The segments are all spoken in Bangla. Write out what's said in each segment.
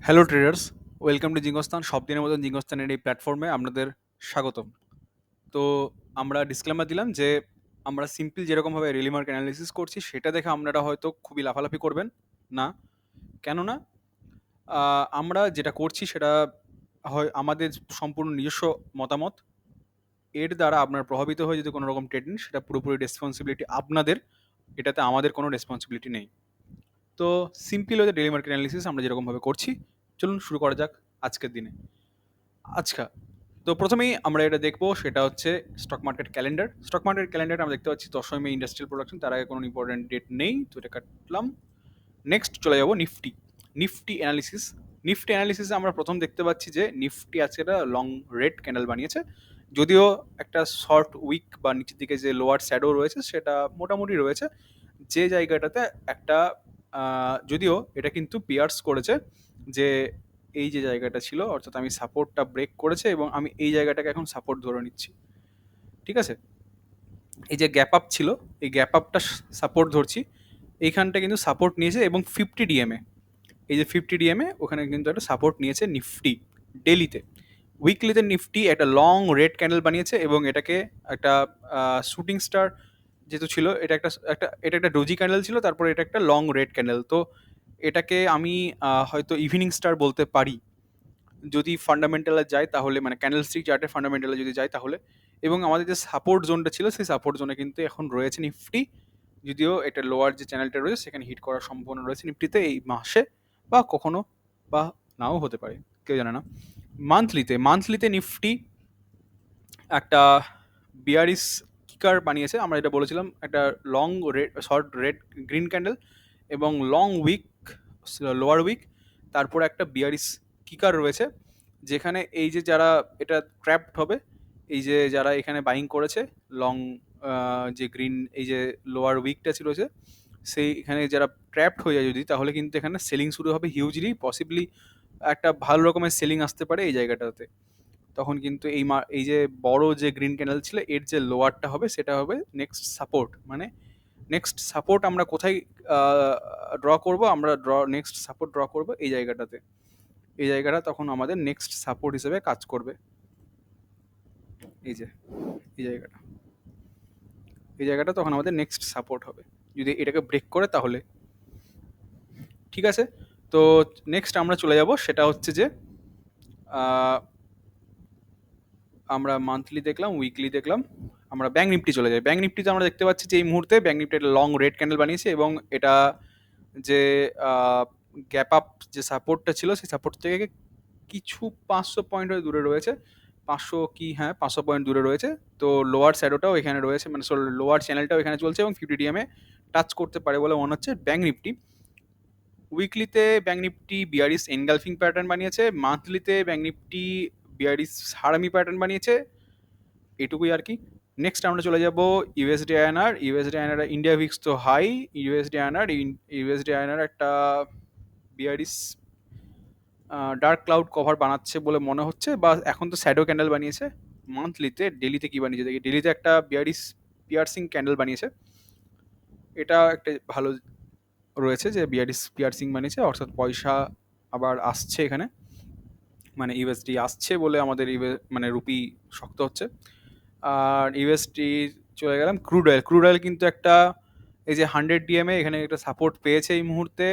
হ্যালো ট্রেডার্স, ওয়েলকাম টু জিঙ্গস্তান। সব দিনের মতন জিঙ্গস্তানের এই প্ল্যাটফর্মে আপনাদের স্বাগতম। তো আমরা ডিসক্লেমার দিলাম যে আমরা সিম্পল যেরকমভাবে রেলি মার্কেট অ্যানালিসিস করছি সেটা দেখে আপনারা হয়তো খুবই লাফালাফি করবেন না। কেননা আমরা যেটা করছি সেটা হয় আমাদের সম্পূর্ণ নিজস্ব মতামত। এর দ্বারা আপনারা প্রভাবিত হয়ে যদি কোনো রকম ট্রেড নেন সেটা পুরোপুরি রেসপন্সিবিলিটি আপনাদের, এটাতে আমাদের কোনো রেসপন্সিবিলিটি নেই। তো সিম্পল ওই ডেলি মার্কেট অ্যানালিসিস আমরা যেরকমভাবে করছি, চলুন শুরু করা যাক আজকের দিনে। আচ্ছা, তো প্রথমেই আমরা এটা দেখবো সেটা হচ্ছে stock market calendar. Stock market calendar আমরা দেখতে পাচ্ছি 10ই মে ইন্ডাস্ট্রিয়াল প্রোডাকশন, তার আগে কোনো ইম্পর্টেন্ট ডেট নেই, তো এটা কাটলাম। নেক্সট চলে যাবো নিফটি। Nifty analysis. নিফটি অ্যানালিসিসে আমরা প্রথম দেখতে পাচ্ছি যে নিফটি আজকে একটা লং রেড ক্যান্ডেল বানিয়েছে, যদিও একটা শর্ট উইক বা নিচের দিকে যে লোয়ার শ্যাডো রয়েছে সেটা মোটামুটি রয়েছে। যে জায়গাটাতে একটা যদিও এটা কিন্তু পিয়ার্স করেছে যে এই যে জায়গাটা ছিল, অর্থাৎ আমি সাপোর্টটা ব্রেক করেছে এবং আমি এই জায়গাটাকে এখন সাপোর্ট ধরে নিচ্ছি। ঠিক আছে, এই যে গ্যাপ আপ ছিল এই গ্যাপ আপটা সাপোর্ট ধরছি, এইখানটা কিন্তু সাপোর্ট নিয়েছে এবং 50 ডিএমএ, এই যে 50 ডিএমএ ওখানে কিন্তু একটা সাপোর্ট নিয়েছে নিফটি ডেলিতে। উইকলিতে নিফটি একটা লং রেড ক্যান্ডেল বানিয়েছে এবং এটাকে একটা শুটিং স্টার যেহেতু ছিল, এটা একটা ডোজি ক্যান্ডেল ছিল, তারপরে এটা একটা লং রেড ক্যান্ডেল। তো এটাকে আমি হয়তো ইভিনিং স্টার বলতে পারি যদি ফান্ডামেন্টালে যায় তাহলে, মানে ক্যান্ডেলস্টিক চার্টের ফান্ডামেন্টালে যদি যায় তাহলে। এবং আমাদের যে সাপোর্ট জোনটা ছিল সেই সাপোর্ট জোনে কিন্তু এখন রয়েছে নিফটি, যদিও এটা লোয়ার যে চ্যানেলটা রয়েছে সেখানে হিট করার সম্ভাবনা রয়েছে নিফটিতে এই মাসে, বা কখনো বা নাও হতে পারে, কেউ জানে না। মান্থলিতে নিফটি একটা বিয়ারিস কিকার বানিয়েছে, আমরা এটা বলেছিলাম, একটা long red short red green candle এবং লং উইক লোয়ার উইক, তারপরে একটা বিয়ারিস কিকার রয়েছে, যেখানে এই যে যারা এটা ট্র্যাপড হবে, এই যে যারা এখানে বাইং করেছে লং যে গ্রিন এই যে লোয়ার উইকটা ছিল যে, সেই এখানে যারা ট্র্যাপড হয়ে যায় যদি, তাহলে কিন্তু এখানে সেলিং শুরু হবে হিউজলি, পসিবলি একটা ভালো রকমের সেলিং আসতে পারে এই জায়গাটাতে। তখন কিন্তু এই যে বড় যে গ্রিন ক্যানেল ছিল এর যে লোয়ারটা হবে সেটা হবে নেক্সট সাপোর্ট। মানে নেক্সট সাপোর্ট আমরা কোথায় ড্র করব, আমরা নেক্সট সাপোর্ট ড্র করব এই জায়গাটাতে। এই জায়গাটা তখন আমাদের নেক্সট সাপোর্ট হিসেবে কাজ করবে। এই যে এই জায়গাটা, এই জায়গাটা তখন আমাদের নেক্সট সাপোর্ট হবে যদি এটাকে ব্রেক করে তাহলে। ঠিক আছে, তো নেক্সট আমরা চলে যাব সেটা হচ্ছে যে আহ, আমরা মান্থলি দেখলাম, উইকলি দেখলাম, আমরা ব্যাঙ্ক নিফটি চলে যাই। ব্যাঙ্ক নিফটিতে আমরা দেখতে পাচ্ছি যে এই মুহূর্তে ব্যাঙ্ক নিফটি একটা লং রেড ক্যান্ডেল বানিয়েছে এবং এটা যে গ্যাপ আপ যে সাপোর্টটা ছিল সেই সাপোর্ট থেকে কিছু 500 পয়েন্ট দূরে রয়েছে। 500 কি, হ্যাঁ 500 পয়েন্ট দূরে রয়েছে। তো লোয়ার স্যাডোটাও এখানে রয়েছে, মানে লোয়ার চ্যানেলটাও এখানে চলছে এবং 50 ডিএমে টাচ করতে পারে বলে মনে হচ্ছে ব্যাঙ্ক নিফটি। উইকলিতে bank Nifty bearish engulfing pattern বানিয়েছে, মান্থলিতে ব্যাঙ্ক নিফটি বিয়ারিস হারামি প্যাটার্ন বানিয়েছে, এটুকুই আর কি। নেক্সট আমরা চলে যাব USD INR. USD INR India Vicks তো হাই, ইউএসডি আইএনআর একটা বিয়ারিস ডার্ক ক্লাউড কভার বানাচ্ছে বলে মনে হচ্ছে, বা এখন তো শ্যাডো ক্যান্ডেল বানিয়েছে। মান্থলিতে, ডেলিতে কি বানিয়েছে দেখি, ডেলিতে একটা বিয়ারিস পিয়ার্সিং ক্যান্ডেল বানিয়েছে, এটা একটা ভালো রয়েছে যে বিয়ারিস পিয়ার্সিং বানিয়েছে, অর্থাৎ পয়সা আবার আসছে এখানে, মানে ইউএসডি আসছে বলে আমাদের মানে রুপি শক্ত হচ্ছে। আর ইউএসডি চলে গেলাম ক্রুড অয়েল। ক্রুড অয়েল কিন্তু একটা এই যে 100 ডিএমএ এখানে একটা সাপোর্ট পেয়েছে এই মুহূর্তে,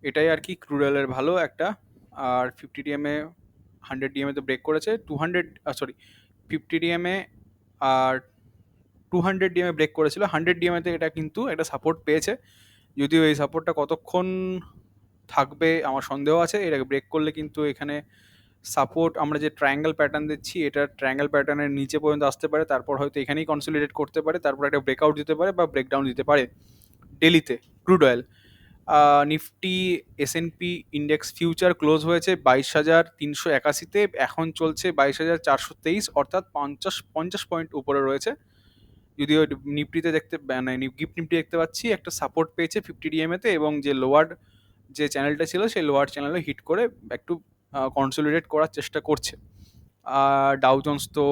এটাই আর কি ক্রুড অয়েলের ভালো একটা। আর 50 ডিএমএ 100 ডিএমএ তো ব্রেক করেছে, 50 ডিএমএ আর 200 ডিএমএ ব্রেক করেছিল, 100 ডিএমএতে এটা কিন্তু একটা সাপোর্ট পেয়েছে, যদিও এই সাপোর্টটা কতক্ষণ থাকবে আমার সন্দেহ আছে। এটাকে ব্রেক করলে কিন্তু এখানে সাপোর্ট আমরা যে ট্রায়াঙ্গেল প্যাটার্ন দিচ্ছি এটা ট্রায়াঙ্গেল প্যাটার্নের নিচে পর্যন্ত আসতে পারে, তারপর হয়তো এখানেই কনসলিডেট করতে পারে, তারপর একটা ব্রেকআউট দিতে পারে বা ব্রেকডাউন দিতে পারে। ডেলিতে crude oil, Nifty S&P index future close হয়েছে 22,381-তে, এখন চলছে 22,423, অর্থাৎ 50 পয়েন্ট উপরে রয়েছে। যদিও নিফটিতে মানে গিফট নিফটি দেখতে পাচ্ছি একটা সাপোর্ট পেয়েছে 50 ডিএমএতে এবং যে লোয়ার যে চ্যানেলটা ছিল সেই লোয়ার চ্যানেলে হিট করে একটু কনসলিডেট করার চেষ্টা করছে। আর ডাউ জোন্স তো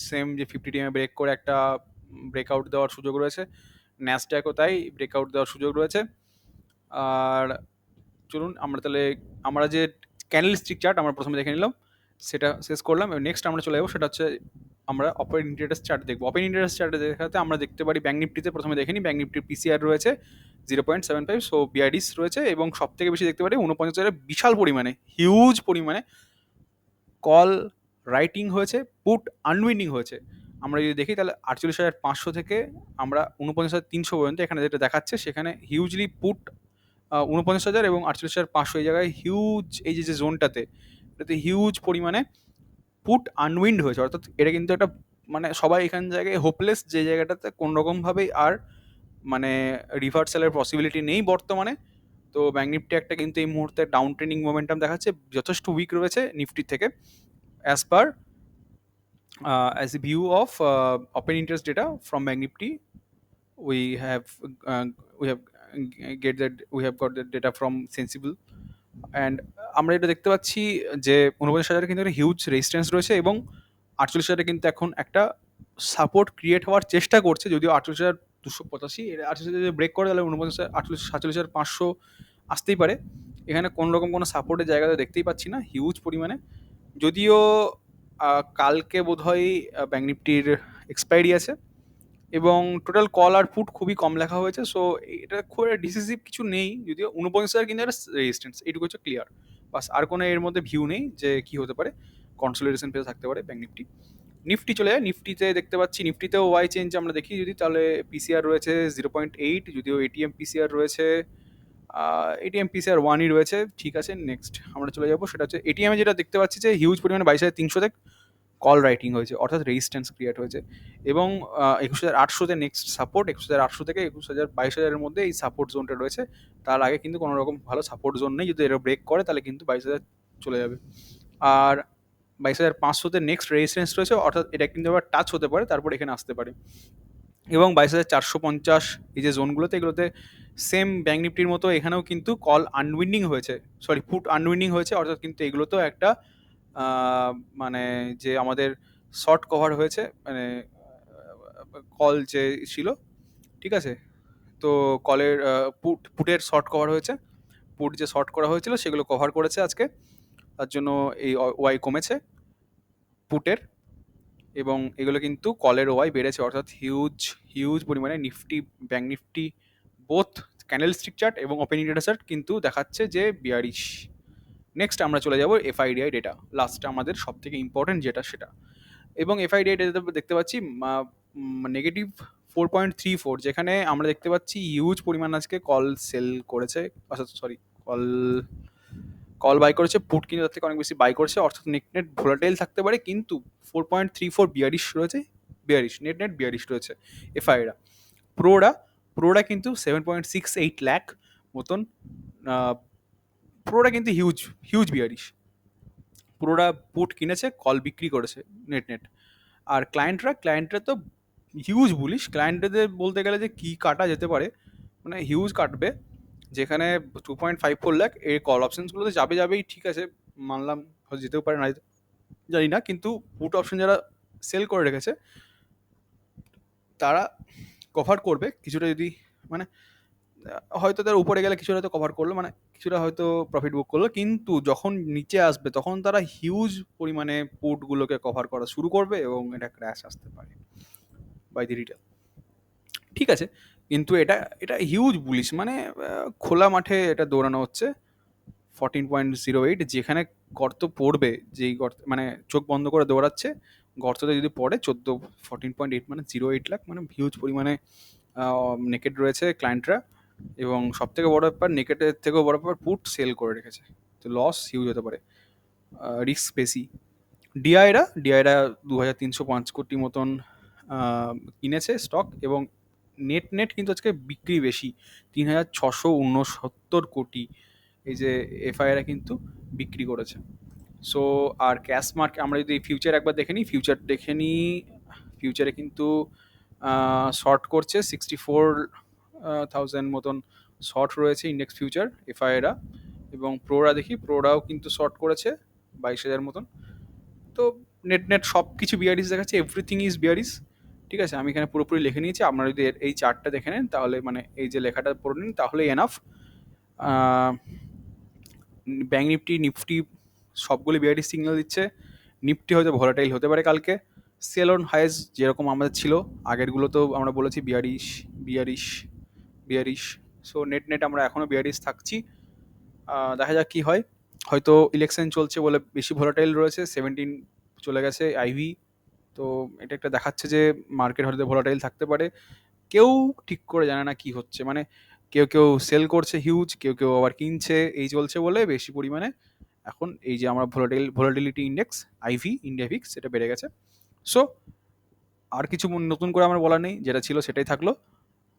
সেম, যে 50 ডিএমএ ব্রেক করে একটা ব্রেকআউট দেওয়ার সুযোগ রয়েছে, ন্যাসড্যাকও তাই ব্রেকআউট দেওয়ার সুযোগ রয়েছে। আর চলুন আমরা তাহলে আমরা যে ক্যান্ডেলস্টিক চার্ট আমরা প্রথমে দেখে নিলাম, সেটা শেষ করলাম। এবং নেক্সট আমরা চলে যাবো, সেটা হচ্ছে আমরা ওপেন ইন্টারেস্ট চার্ট দেখবো। ওপেন ইন্টারেস্ট চার্টে দেখাতে আমরা দেখতে পারি ব্যাঙ্ক নিফটিতে প্রথমে দেখে নিই, ব্যাঙ্ক নিফটির পিসিআর রয়েছে 0.75, সো বিআরডিস রয়েছে, এবং সব থেকে বেশি দেখতে পারি 49,000 বিশাল পরিমাণে, হিউজ পরিমাণে কল রাইটিং হয়েছে, পুট আনউইন্ডিং হয়েছে। আমরা যদি দেখি তাহলে 48,500 থেকে আমরা 49,300 পর্যন্ত এখানে যেটা দেখাচ্ছে, সেখানে হিউজলি পুট 49,000 এবং 48,500 এই জায়গায় হিউজ, এই যে জোনটাতে, এটাতে হিউজ পরিমাণে পুট আনউইন্ড হয়েছে। অর্থাৎ এটা কিন্তু একটা, মানে সবাই এখান জায়গায় হোপলেস, যে জায়গাটাতে কোনোরকমভাবেই আর মানে রিভার্সালের পসিবিলিটি নেই বর্তমানে। তো ব্যাঙ্ক নিফটি একটা কিন্তু এই মুহূর্তে ডাউন ট্রেন্ডিং মোমেন্টাম দেখাচ্ছে, যথেষ্ট উইক রয়েছে নিফটির থেকে, as per as a view of open interest data from Bank Nifty. We have we have we have got the data from Sensible, and আমরা এটা দেখতে পাচ্ছি যে 49,000 কিন্তু একটা হিউজ রেজিস্ট্যান্স রয়েছে, এবং 48,000 কিন্তু এখন একটা সাপোর্ট ক্রিয়েট হওয়ার চেষ্টা করছে, যদিও 48,285, 48,000 ব্রেক করে তাহলে 47,500 আসতেই পারে। এখানে কোনো রকম কোনো সাপোর্টের জায়গাতে দেখতেই পাচ্ছি না হিউজ পরিমাণে, যদিও কালকে বোধহয় ব্যাঙ্ক নিফটির এক্সপায়ারি আছে, এবং টোটাল কল আর পুট খুবই কম লেখা হয়েছে, সো এটা খুব একটা ডিসিসিভ কিছু নেই, যদিও 49,000 কিন্তু একটা রেজিস্ট্যান্স, এইটুকু হচ্ছে ক্লিয়ার। বাস, আর কোনো এর মধ্যে ভিউ নেই যে কি হতে পারে, কনসোলিডেশন পেয়ে থাকতে পারে ব্যাঙ্ক নিফটি। নিফটি চলে যায়, নিফটিতে দেখতে পাচ্ছি, নিফটিতেও ওয়াই চেঞ্জ আমরা দেখি যদি, তাহলে পিসিআর রয়েছে 0.8, যদিও এটিএম পিসিআর রয়েছে, এটিএম পিসিআর 1ই রয়েছে, ঠিক আছে। নেক্সট আমরা চলে যাবো, সেটা হচ্ছে এটিএমে যেটা দেখতে পাচ্ছি যে হিউজ পরিমাণে 22,300 কল রাইটিং হয়েছে, অর্থাৎ রেজিস্ট্যান্স ক্রিয়েট হয়েছে, এবং 21,800-তে নেক্সট সাপোর্ট, 21,800 থেকে 22,000 মধ্যে এই সাপোর্ট জোনটা রয়েছে। তার আগে কিন্তু কোনো রকম ভালো সাপোর্ট জোন নেই, যদি এটা ব্রেক করে তাহলে কিন্তু 22,000 চলে যাবে। আর 22,500-তে নেক্সট রেজিস্ট্যান্স রয়েছে, অর্থাৎ এটা কিন্তু আবার টাচ হতে পারে, তারপর এখানে আসতে পারে। এবং 22,450 এই যে জোনগুলোতে, এগুলোতে সেম ব্যাঙ্ক নিফটির মতো এখানেও কিন্তু কল আনউইন্ডিং হয়েছে, সরি পুট আনউইন্ডিং হয়েছে, অর্থাৎ কিন্তু এগুলোতেও একটা মানে যে আমাদের শর্ট কভার হয়েছে, মানে কল যে ছিল, ঠিক আছে। তো কলের পুটের শর্ট কভার হয়েছে, পুট যে শর্ট করা হয়েছিল সেগুলো কভার করেছে আজকে, তার জন্য এই ওয়াই কমেছে পুটের, এবং এগুলো কিন্তু কলের ওয়াই বেড়েছে, অর্থাৎ হিউজ হিউজ পরিমাণে Nifty, bank Nifty, both candle stick chart এবং ওপেন ইন্ডিকেটর চার্ট কিন্তু দেখাচ্ছে যে বিয়ারিশ। নেক্সট আমরা চলে যাব এফআইডিআই ডেটা, লাস্টে আমাদের সব থেকে ইম্পর্টেন্ট যেটা সেটা, এবং এফআইডিআই ডেটা দেখতে পাচ্ছি নেগেটিভ 4.34, যেখানে আমরা দেখতে পাচ্ছি হিউজ পরিমাণ আজকে কল সেল করেছে, অর্থাৎ সরি কল কল বাই করেছে, পুট কিন্তু তার থেকে অনেক বেশি বাই করেছে, অর্থাৎ নেট নেট ভোলাটাইল থাকতে পারে, কিন্তু 4.34 বিয়ারিশ রয়েছে, বিয়ারিশ নেট নেট বিয়ারিশ রয়েছে এফআইরা। প্রোরা প্রোরা কিন্তু 7.68 লাখ মতন, প্রোরা কিন্তু হিউজ হিউজ বিয়ারিশ, পুরোটা পুট কিনেছে, কল বিক্রি করেছে নেট নেট। আর ক্লায়েন্টরা তো হিউজ বুলিশ, ক্লায়েন্টদের বলতে গেলে যে কী কাটা যেতে পারে, মানে হিউজ কাটবে, যেখানে 2.54 লাখ এই কল অপশনসগুলোতে যাবেই, ঠিক আছে, মানলাম হয়তো যেতেও পারে না, জানি না, কিন্তু পুট অপশন যারা সেল করে রেখেছে তারা কভার করবে কিছুটা, যদি মানে হয়তো তার উপরে গেলে কিছুটা হয়তো কভার করলো, মানে কিছুটা হয়তো প্রফিট বুক করলো, কিন্তু যখন নিচে আসবে তখন তারা হিউজ পরিমাণে পুটগুলোকে কভার করা শুরু করবে, এবং এটা ক্র্যাশ আসতে পারে বাই দি রিটেল, ঠিক আছে। কিন্তু এটা এটা হিউজ বুলিশ, মানে খোলা মাঠে এটা দৌড়ানো হচ্ছে 14.08, যেখানে গর্ত পড়বে, যেই গর্ত মানে চোখ বন্ধ করে দৌড়াচ্ছে, গর্ততে যদি পড়ে 14.8 মানে 0.8 লাখ, মানে হিউজ পরিমাণে নেকেড রয়েছে ক্লায়েন্টরা, এবং সব থেকে বড় ব্যাপার নেকেটের থেকেও বড় ব্যাপার পুট সেল করে রেখেছে, তো লস হিউজ হতে পারে, রিস্ক বেশি। ডিআইরা 2,305 কোটি মতন কিনেছে স্টক, এবং নেট নেট কিন্তু আজকে বিক্রি বেশি, 3,669 কোটি এই যে এফআইআরা কিন্তু বিক্রি করেছে। সো আর ক্যাশ মার্কেট আমরা যদি ফিউচার একবার দেখে নিই, ফিউচারে কিন্তু শর্ট করছে 64,000 মতন শর্ট রয়েছে ইন্ডেক্স ফিউচার এফআইআরা, এবং প্রোরা দেখি, প্রোরাও কিন্তু শর্ট করেছে 22,000 মতন। তো নেট নেট সব কিছু বিয়ারিস দেখাচ্ছে, এভরিথিং ইজ বিয়ারিস, ঠিক আছে। আমি এখানে পুরোপুরি লিখে নিয়েছি, আপনারা যদি এই চার্টটা দেখে নেন তাহলে, মানে এই যে লেখাটা পড়ে নিন তাহলেই এনাফ। ব্যাঙ্ক নিফটি, নিফটি সবগুলো বিয়ারিশ সিগন্যাল দিচ্ছে। নিফটি হয়তো ভলাটাইল হতে পারে কালকে। সেল অন হাইজ যেরকম আমাদের ছিল আগেরগুলোতেও আমরা বলেছি bearish, bearish, bearish. So net net আমরা এখনও বিয়ারিশ থাকছি। দেখা যাক কী হয়। হয়তো ইলেকশন চলছে বলে বেশি ভলাটাইল রয়েছে, 17 চলে গেছে আইভি। তো এটা একটা দেখাচ্ছে যে মার্কেট হয়তো ভলাটাইল থাকতে পারে। কেউ ঠিক করে জানে না কি হচ্ছে, মানে কেউ কেউ সেল করছে হিউজ, কেউ কেউ আবার কিনছে, এই চলছে বলে বেশি পরিমাণে এখন এই যে আমরা volatility index IV India VIX সেটা বেড়ে গেছে। সো আর কিছু নতুন করে আমার বলার নেই, যেটা ছিল সেটাই থাকলো।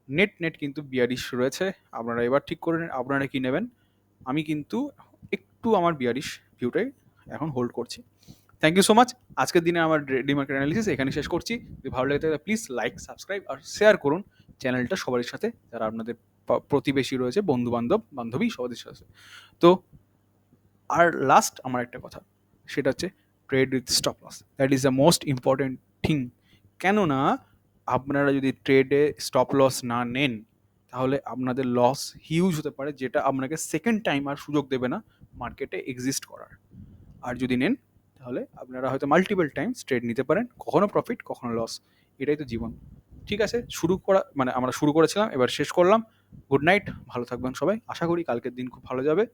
নেট নেট কিন্তু বিয়ারিশ রয়েছে। আপনারা এবার ঠিক করে নিন আপনারা কি নেবেন। আমি কিন্তু একটু আমার বিয়ারিশ ভিউটাই এখন হোল্ড করছি। Thank you so much. আজকের দিনে আমার ডেইলি মার্কেট অ্যানালিসিস এখানে শেষ করছি। যদি ভালো লাগে তাহলে প্লিজ লাইক, সাবস্ক্রাইব আর শেয়ার করুন চ্যানেলটা সবার সাথে, যারা আপনাদের প্রতিবেশী রয়েছে, বন্ধু বান্ধব বান্ধবী সবাদের সাথে। তো আর লাস্ট আমার একটা কথা, সেটা হচ্ছে trade with stop loss, that is the most important thing. কেননা আপনারা যদি ট্রেডে স্টপ লস না নেন তাহলে আপনাদের লস হিউজ হতে পারে, যেটা আপনাকে সেকেন্ড টাইম আর সুযোগ দেবে না মার্কেটে এক্সিস্ট করার। আর যদি নেন তাহলে আপনারা হয়তো মাল্টিপল টাইমস ট্রেড নিতে পারেন, কখনো প্রফিট কখনো লস, এটাই তো জীবন। ঠিক আছে, শুরু করা মানে আমরা শুরু করেছিলাম, এবার শেষ করলাম। গুড নাইট, ভালো থাকবেন সবাই, আশা করি কালকের দিন খুব ভালো যাবে।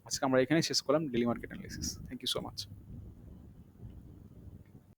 আজকে আমরা এখানেই শেষ করলাম daily market analysis. Thank you so much.